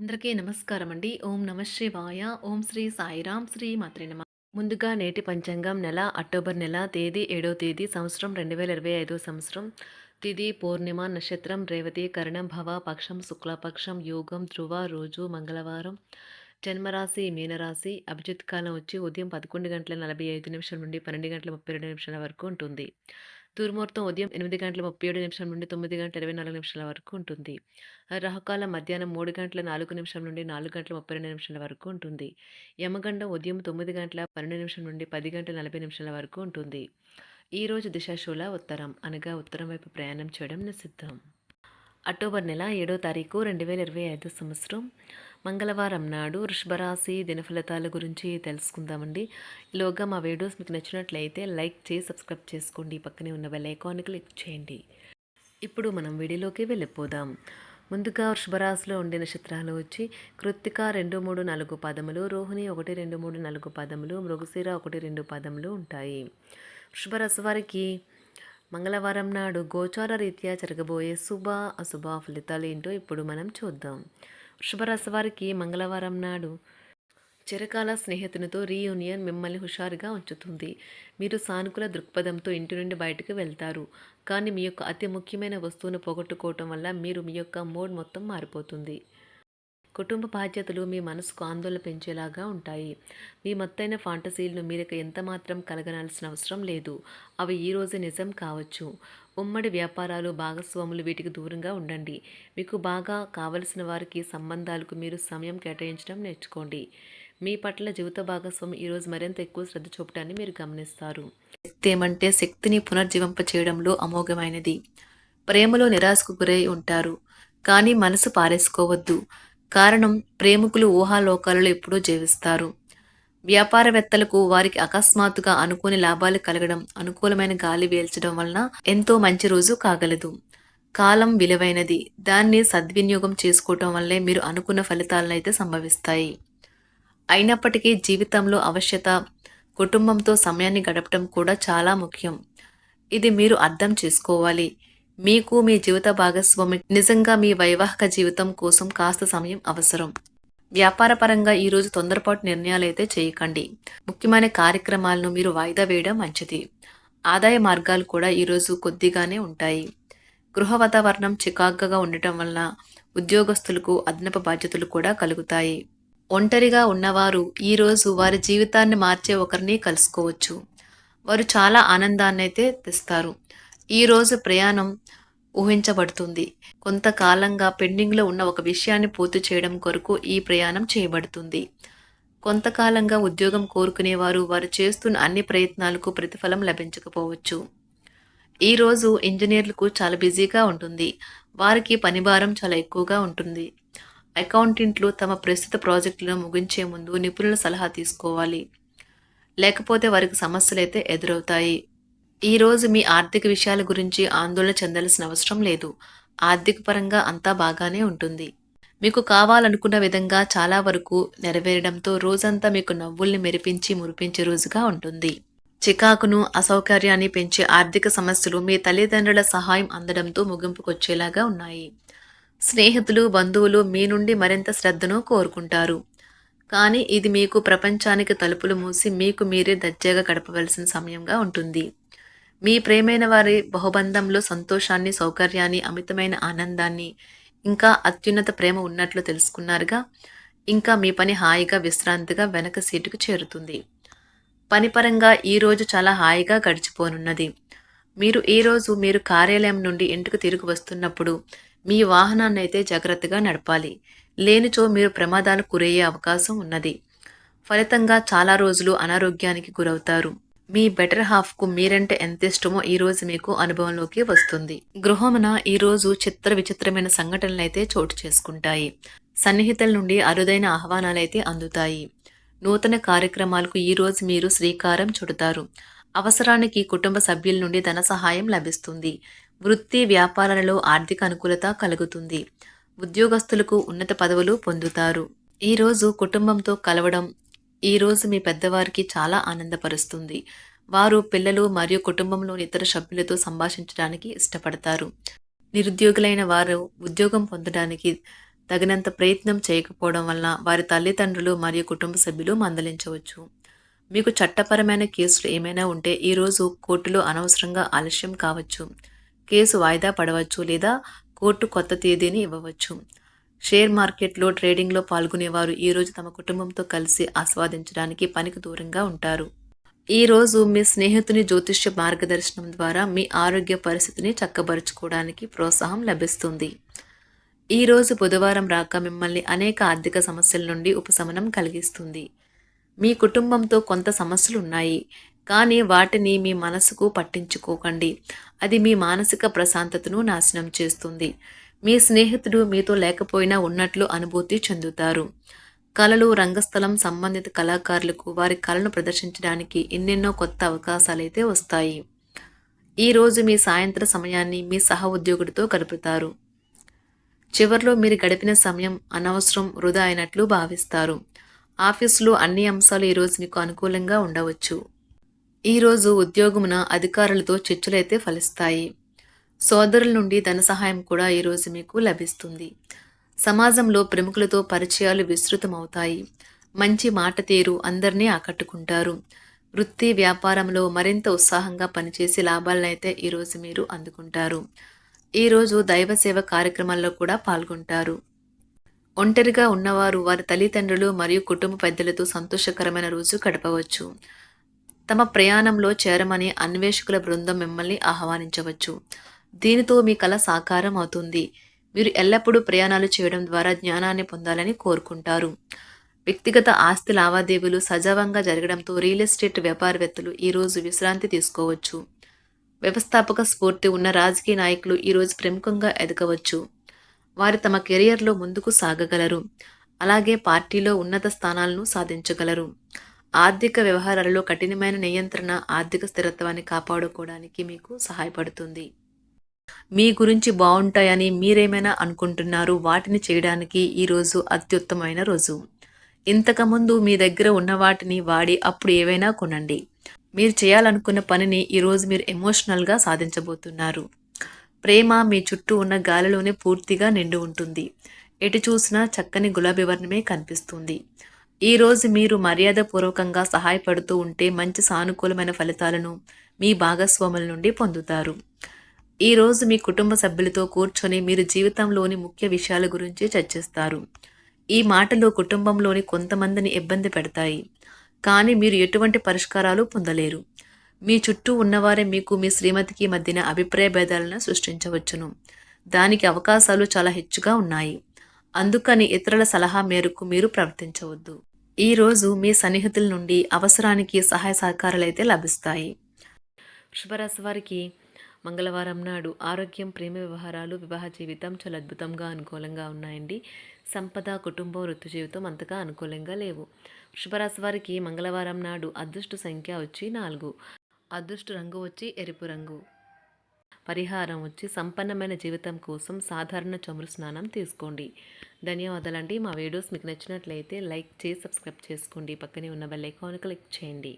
అందరికీ నమస్కారం అండి. ఓం నమ శివాయ. ఓం శ్రీ సాయిరాం శ్రీ మాత్రే నమః. ముందుగా నేటి పంచాంగం నెల అక్టోబర్ నెల తేదీ 7వ తేదీ సంవత్సరం 2025 సంవత్సరం. తిథి పూర్ణిమ నక్షత్రం రేవతి కరణం భవ పక్షం శుక్లపక్షం యోగం ధ్రువ రోజు మంగళవారం. జన్మరాశి మీనరాశి. అభిజిత్ కాలం వచ్చి ఉదయం 11 గంటల 45 నిమిషాల నుండి 12 గంటల 32 నిమిషాల వరకు ఉంటుంది. దుర్ముహూర్తం ఉదయం 8 గంటల 37 నిమిషాల నుండి 9 గంటల 24 నిమిషాల వరకు ఉంటుంది. రాహుకాలం మధ్యాహ్నం 3 గంటల 4 నిమిషాల నుండి 4 గంటల 32 నిమిషాల వరకు ఉంటుంది. యమగండం ఉదయం 9 గంటల 12 నిమిషాల నుండి 10 గంటల 40 నిమిషాల వరకు ఉంటుంది. ఈరోజు దిశాశూల ఉత్తరం అనగా ఉత్తరం వైపు ప్రయాణం చేయడం నిషిద్ధం. అక్టోబర్ నెల 7వ తారీఖు 2025 సంవత్సరం మంగళవారం నాడు వృషభరాశి దినఫలితాల గురించి తెలుసుకుందామండి. ఈలోగా మా వీడియోస్ మీకు నచ్చినట్లయితే లైక్ చేసి సబ్స్క్రైబ్ చేసుకోండి. పక్కనే ఉన్న బెల్ ఐకాన్ని క్లిక్ చేయండి. ఇప్పుడు మనం వీడియోలోకి వెళ్ళిపోదాం. ముందుగా వృషభరాశిలో ఉండే నక్షత్రాలు వచ్చి కృత్తిక 2, 3, 4 పదములు, రోహిణి 1, 2, 3, 4 పదములు, మృగశిర 1, 2 పదములు ఉంటాయి. వృషభరాశి వారికి మంగళవారం నాడు గోచార రీత్యా జరగబోయే శుభ అశుభ ఫలితాలు ఏంటో ఇప్పుడు మనం చూద్దాం. వృషభరాశి వారికి మంగళవారం నాడు చిరకాల స్నేహితునితో రీయూనియన్ మిమ్మల్ని హుషారుగా ఉంచుతుంది. మీరు సానుకూల దృక్పథంతో ఇంటి నుండి బయటకు వెళ్తారు. కానీ మీ యొక్క అతి ముఖ్యమైన వస్తువును పోగొట్టుకోవటం వల్ల మీ యొక్క మూడ్ మొత్తం మారిపోతుంది. కుటుంబ బాధ్యతలు మీ మనసుకు ఆందోళన పెంచేలాగా ఉంటాయి. మీ మొత్తైన ఫాంటసీలను మీరిక ఎంతమాత్రం కలగనాల్సిన అవసరం లేదు. అవి ఈరోజు నిజం కావచ్చు. ఉమ్మడి వ్యాపారాలు, భాగస్వాములు వీటికి దూరంగా ఉండండి. మీకు బాగా కావలసిన వారికి సంబంధాలకు మీరు సమయం కేటాయించడం నేర్చుకోండి. మీ పట్ల జీవిత భాగస్వామి ఈరోజు మరింత ఎక్కువ శ్రద్ధ చూపడాన్ని మీరు గమనిస్తారు. శక్తి ఏమంటే శక్తిని పునర్జీవింప చేయడంలో అమోఘమైనది. ప్రేమలో నిరాశకు గురై ఉంటారు. కానీ మనసు పారేసుకోవద్దు. కారణం ప్రేమికులు ఊహాలోకాలలో ఎప్పుడూ జీవిస్తారు. వ్యాపారవేత్తలకు వారికి అకస్మాత్తుగా అనుకోని లాభాలు కలగడం, అనుకూలమైన గాలి వేల్చడం వలన ఎంతో మంచి రోజు కాగలదు. కాలం విలువైనది. దాన్ని సద్వినియోగం చేసుకోవటం వల్లే మీరు అనుకున్న ఫలితాలను అయితే సంభవిస్తాయి. అయినప్పటికీ జీవితంలో అవశ్యత కుటుంబంతో సమయాన్ని గడపడం కూడా చాలా ముఖ్యం. ఇది మీరు అర్థం చేసుకోవాలి. మీకు మీ జీవిత భాగస్వామి నిజంగా మీ వైవాహిక జీవితం కోసం కాస్త సమయం అవసరం. వ్యాపారపరంగా ఈరోజు తొందరపాటు నిర్ణయాలైతే చేయకండి. ముఖ్యమైన కార్యక్రమాలను మీరు వాయిదా వేయడం మంచిది. ఆదాయ మార్గాలు కూడా ఈరోజు కొద్దిగానే ఉంటాయి. గృహ వాతావరణం చికాకుగా ఉండటం వల్ల ఉద్యోగస్తులకు అదనపు బాధ్యతలు కూడా కలుగుతాయి. ఒంటరిగా ఉన్నవారు ఈరోజు వారి జీవితాన్ని మార్చే ఒకరిని కలుసుకోవచ్చు. వారు చాలా ఆనందాన్ని అయితే తెస్తారు. ఈరోజు ప్రయాణం ఊహించబడుతుంది. కొంతకాలంగా పెండింగ్లో ఉన్న ఒక విషయాన్ని పూర్తి చేయడం కొరకు ఈ ప్రయాణం చేయబడుతుంది. కొంతకాలంగా ఉద్యోగం కోరుకునేవారు వారు చేస్తున్న అన్ని ప్రయత్నాలకు ప్రతిఫలం లభించకపోవచ్చు. ఈరోజు ఇంజనీర్లకు చాలా బిజీగా ఉంటుంది. వారికి పనిభారం చాలా ఎక్కువగా ఉంటుంది. అకౌంటెంట్లు తమ ప్రస్తుత ప్రాజెక్టులను ముగించే ముందు నిపుణుల సలహా తీసుకోవాలి. లేకపోతే వారికి సమస్యలైతే ఎదురవుతాయి. ఈరోజు మీ ఆర్థిక విషయాల గురించి ఆందోళన చెందాల్సిన అవసరం లేదు. ఆర్థిక పరంగా అంతా బాగానే ఉంటుంది. మీకు కావాలనుకున్న విధంగా చాలా వరకు నెరవేరడంతో రోజంతా మీకు నవ్వుల్ని మెరిపించి మురిపించే రోజుగా ఉంటుంది. చికాకును, అసౌకర్యాన్ని పెంచే ఆర్థిక సమస్యలు మీ తల్లిదండ్రుల సహాయం అందడంతో ముగింపుకొచ్చేలాగా ఉన్నాయి. స్నేహితులు, బంధువులు మీ నుండి మరింత శ్రద్ధను కోరుకుంటారు. కానీ ఇది మీకు ప్రపంచానికి తలుపులు మూసి మీకు మీరే దర్జాగా గడపవలసిన సమయంగా ఉంటుంది. మీ ప్రేమైన వారి బహుబంధంలో సంతోషాన్ని, సౌకర్యాన్ని, అమితమైన ఆనందాన్ని, ఇంకా అత్యున్నత ప్రేమ ఉన్నట్లు తెలుసుకున్నారుగా. ఇంకా మీ పని హాయిగా విశ్రాంతిగా వెనక సీటుకు చేరుతుంది. పనిపరంగా ఈరోజు చాలా హాయిగా గడిచిపోనున్నది. మీరు కార్యాలయం నుండి ఇంటికి తిరిగి వస్తున్నప్పుడు మీ వాహనాన్ని అయితే జాగ్రత్తగా నడపాలి. లేనిచో మీరు ప్రమాదాలకు గురయ్యే అవకాశం ఉన్నది. ఫలితంగా చాలా రోజులు అనారోగ్యానికి గురవుతారు. మీ బెటర్ హాఫ్కు మీరంటే ఎంత ఇష్టమో ఈరోజు మీకు అనుభవంలోకి వస్తుంది. గృహమున ఈరోజు విచిత్రమైన సంఘటనలు అయితే చోటు చేసుకుంటాయి. సన్నిహితుల నుండి అరుదైన ఆహ్వానాలైతే అందుతాయి. నూతన కార్యక్రమాలకు ఈరోజు మీరు శ్రీకారం చుడతారు. అవసరానికి కుటుంబ సభ్యుల నుండి ధన సహాయం లభిస్తుంది. వృత్తి వ్యాపారాలలో ఆర్థిక అనుకూలత కలుగుతుంది. ఉద్యోగస్తులకు ఉన్నత పదవులు పొందుతారు. ఈరోజు కుటుంబంతో కలవడం ఈరోజు మీ పెద్దవారికి చాలా ఆనందపరుస్తుంది. వారు పిల్లలు మరియు కుటుంబంలోని ఇతర సభ్యులతో సంభాషించడానికి ఇష్టపడతారు. నిరుద్యోగులైన వారు ఉద్యోగం పొందడానికి తగినంత ప్రయత్నం చేయకపోవడం వలన వారి తల్లిదండ్రులు మరియు కుటుంబ సభ్యులు మందలించవచ్చు. మీకు చట్టపరమైన కేసులు ఏమైనా ఉంటే ఈరోజు కోర్టులో అనవసరంగా ఆలస్యం కావచ్చు. కేసు వాయిదా పడవచ్చు లేదా కోర్టు కొత్త తేదీని ఇవ్వవచ్చు. షేర్ మార్కెట్లో ట్రేడింగ్లో పాల్గొనేవారు ఈరోజు తమ కుటుంబంతో కలిసి ఆస్వాదించడానికి పనికి దూరంగా ఉంటారు. ఈరోజు మీ స్నేహితుని జ్యోతిష్య మార్గదర్శనం ద్వారా మీ ఆరోగ్య పరిస్థితిని చక్కబరుచుకోవడానికి ప్రోత్సాహం లభిస్తుంది. ఈరోజు బుధవారం రాక మిమ్మల్ని అనేక ఆర్థిక సమస్యల నుండి ఉపశమనం కలిగిస్తుంది. మీ కుటుంబంతో కొంత సమస్యలు ఉన్నాయి, కానీ వాటిని మీ మనసుకు పట్టించుకోకండి. అది మీ మానసిక ప్రశాంతతను నాశనం చేస్తుంది. మీ స్నేహితుడు మీతో లేకపోయినా ఉన్నట్లు అనుభూతి చెందుతారు. కళలు, రంగస్థలం సంబంధిత కళాకారులకు వారి కళను ప్రదర్శించడానికి ఎన్నెన్నో కొత్త అవకాశాలైతే వస్తాయి. ఈరోజు మీ సాయంత్ర సమయాన్ని మీ సహ ఉద్యోగుడితో గడుపుతారు. చివర్లో మీరు గడిపిన సమయం అనవసరం, వృధా అయినట్లు భావిస్తారు. ఆఫీసులో అన్ని అంశాలు ఈరోజు మీకు అనుకూలంగా ఉండవచ్చు. ఈరోజు ఉద్యోగమున అధికారులతో చర్చలైతే ఫలిస్తాయి. సోదరుల నుండి ధన సహాయం కూడా ఈరోజు మీకు లభిస్తుంది. సమాజంలో ప్రముఖులతో పరిచయాలు విస్తృతమవుతాయి. మంచి మాట తీరు అందరినీ ఆకట్టుకుంటారు. వృత్తి వ్యాపారంలో మరింత ఉత్సాహంగా పనిచేసి లాభాలనైతే ఈరోజు మీరు అందుకుంటారు. ఈరోజు దైవ సేవ కార్యక్రమాల్లో కూడా పాల్గొంటారు. ఒంటరిగా ఉన్నవారు వారి తల్లిదండ్రులు మరియు కుటుంబ పెద్దలతో సంతోషకరమైన రోజు గడపవచ్చు. తమ ప్రయాణంలో చేరమని అన్వేషకుల బృందం మిమ్మల్ని ఆహ్వానించవచ్చు. దీనితో మీ కల సాకారం అవుతుంది. మీరు ఎల్లప్పుడూ ప్రయాణాలు చేయడం ద్వారా జ్ఞానాన్ని పొందాలని కోరుకుంటారు. వ్యక్తిగత ఆస్తి లావాదేవీలు సజావంగా జరగడంతో రియల్ ఎస్టేట్ వ్యాపారవేత్తలు ఈరోజు విశ్రాంతి తీసుకోవచ్చు. వ్యవస్థాపక స్ఫూర్తి ఉన్న రాజకీయ నాయకులు ఈరోజు ప్రముఖంగా ఎదగవచ్చు. వారు తమ కెరియర్లో ముందుకు సాగగలరు. అలాగే పార్టీలో ఉన్నత స్థానాలను సాధించగలరు. ఆర్థిక వ్యవహారాలలో కఠినమైన నియంత్రణ ఆర్థిక స్థిరత్వాన్ని కాపాడుకోవడానికి మీకు సహాయపడుతుంది. మీ గురించి బాగుంటాయని మీరేమైనా అనుకుంటున్నారు, వాటిని చేయడానికి ఈరోజు అత్యుత్తమైన రోజు. ఇంతకుముందు మీ దగ్గర ఉన్న వాటిని వాడి అప్పుడు ఏవైనా కొనండి. మీరు చేయాలనుకున్న పనిని ఈరోజు మీరు ఎమోషనల్గా సాధించబోతున్నారు. ప్రేమ మీ చుట్టూ ఉన్న గాలిలోనే పూర్తిగా నిండి ఉంటుంది. ఎటు చూసినా చక్కని గులాబీ వర్ణమే కనిపిస్తుంది. ఈరోజు మీరు మర్యాదపూర్వకంగా సహాయపడుతూ ఉంటే మంచి సానుకూలమైన ఫలితాలను మీ భాగస్వాముల నుండి పొందుతారు. ఈరోజు మీ కుటుంబ సభ్యులతో కూర్చొని మీరు జీవితంలోని ముఖ్య విషయాల గురించి చర్చిస్తారు. ఈ మాటలు కుటుంబంలోని కొంతమందిని ఇబ్బంది పెడతాయి, కానీ మీరు ఎటువంటి పరిష్కారాలు పొందలేరు. మీ చుట్టూ ఉన్నవారే మీకు మీ శ్రీమతికి మధ్యన అభిప్రాయ భేదాలను సృష్టించవచ్చును. దానికి అవకాశాలు చాలా హెచ్చుగా ఉన్నాయి. అందుకని ఇతరుల సలహా మేరకు మీరు ప్రవర్తించవద్దు. ఈరోజు మీ సన్నిహితుల నుండి అవసరానికి సహాయ సహకారాలైతే లభిస్తాయి. వృషభరాశి వారికి మంగళవారం నాడు ఆరోగ్యం, ప్రేమ వ్యవహారాలు, వివాహ జీవితం చాలా అద్భుతంగా అనుకూలంగా ఉన్నాయండి. సంపద, కుటుంబం, వృత్తి జీవితం అంతగా అనుకూలంగా లేవు. వృషభరాశి వారికి మంగళవారం నాడు అదృష్ట సంఖ్య వచ్చి 4, అదృష్ట రంగు వచ్చి ఎరుపు రంగు. పరిహారం వచ్చి సంపన్నమైన జీవితం కోసం సాధారణ చమురు స్నానం తీసుకోండి. ధన్యవాదాలండి. మా వీడియోస్ మీకు నచ్చినట్లయితే లైక్ చేసి సబ్స్క్రైబ్ చేసుకోండి. పక్కనే ఉన్న బెల్ ఐకాన్ క్లిక్ చేయండి.